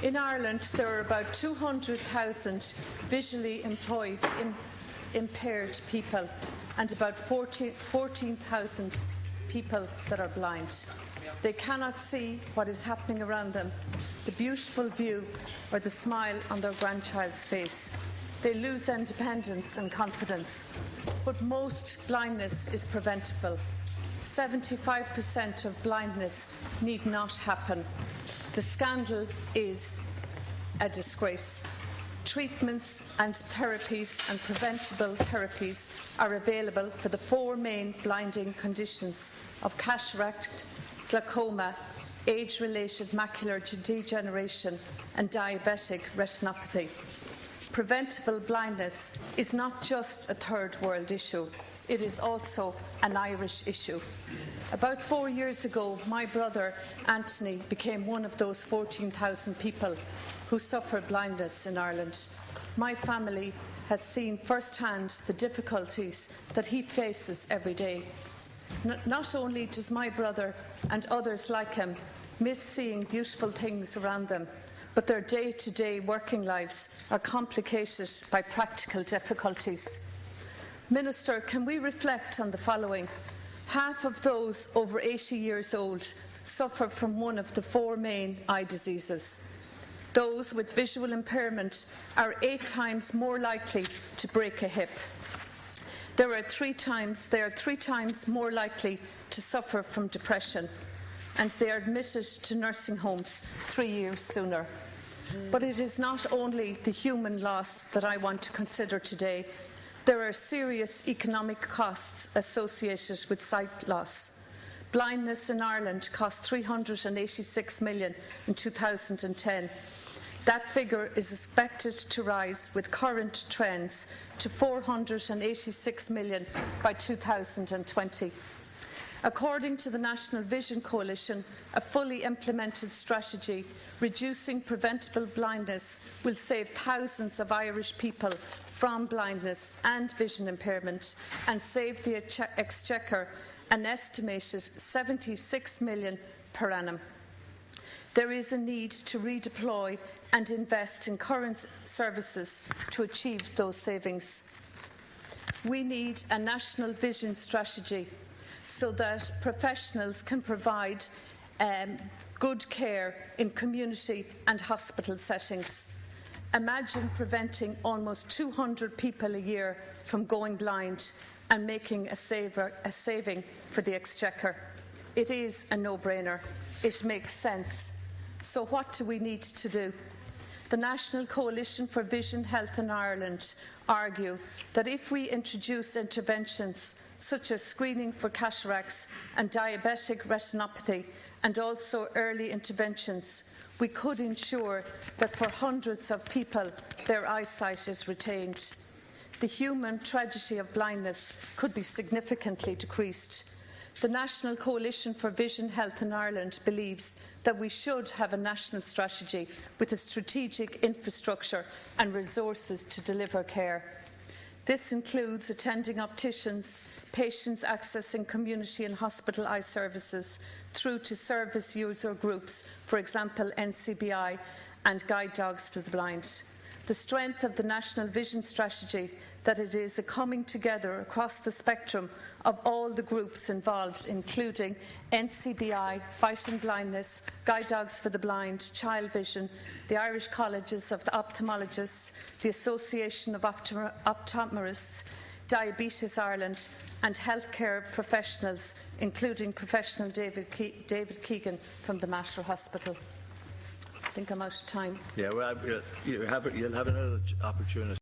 In Ireland, there are about 200,000 visually impaired people and about 14,000 people that are blind. They cannot see what is happening around them, the beautiful view or the smile on their grandchild's face. They lose independence and confidence. But most blindness is preventable. 75% of blindness need not happen. The scandal is a disgrace. Treatments and therapies and preventable therapies are available for the four main blinding conditions of cataract, glaucoma, age-related macular degeneration and diabetic retinopathy. Preventable blindness is not just a third world issue, it is also an Irish issue. About 4 years ago, my brother Anthony became one of those 14,000 people who suffer blindness in Ireland. My family has seen firsthand the difficulties that he faces every day. Not only does my brother and others like him miss seeing beautiful things around them, but their day-to-day working lives are complicated by practical difficulties. Minister, can we reflect on the following? Half of those over 80 years old suffer from one of the four main eye diseases. Those with visual impairment are 8 times more likely to break a hip. They are 3 times more likely to suffer from depression, and they are admitted to nursing homes 3 years sooner. But it is not only the human loss that I want to consider today. There are serious economic costs associated with sight loss. Blindness in Ireland cost €386 million in 2010. That figure is expected to rise with current trends to €486 million by 2020. According to the National Vision Coalition, a fully implemented strategy reducing preventable blindness will save thousands of Irish people from blindness and vision impairment and save the Exchequer an estimated €76 million per annum. There is a need to redeploy and invest in current services to achieve those savings. We need a national vision strategy so that professionals can provide good care in community and hospital settings. Imagine preventing almost 200 people a year from going blind and making a saving for the Exchequer. It is a no-brainer. It makes sense. So what do we need to do? The National Coalition for Vision Health in Ireland argue that if we introduce interventions such as screening for cataracts and diabetic retinopathy and also early interventions, we could ensure that for hundreds of people their eyesight is retained. The human tragedy of blindness could be significantly decreased. The National Coalition for Vision Health in Ireland believes that we should have a national strategy with a strategic infrastructure and resources to deliver care. This includes attending opticians, patients accessing community and hospital eye services, through to service user groups, for example NCBI and Guide Dogs for the Blind. The strength of the National Vision Strategy that it is a coming together across the spectrum of all the groups involved, including NCBI, Fight and Blindness, Guide Dogs for the Blind, Child Vision, the Irish Colleges of the Ophthalmologists, the Association of Optometrists, Diabetes Ireland and healthcare professionals, including professional David Keegan from the Mater Hospital. I think I'm out of time. Yeah, well, you'll have another opportunity.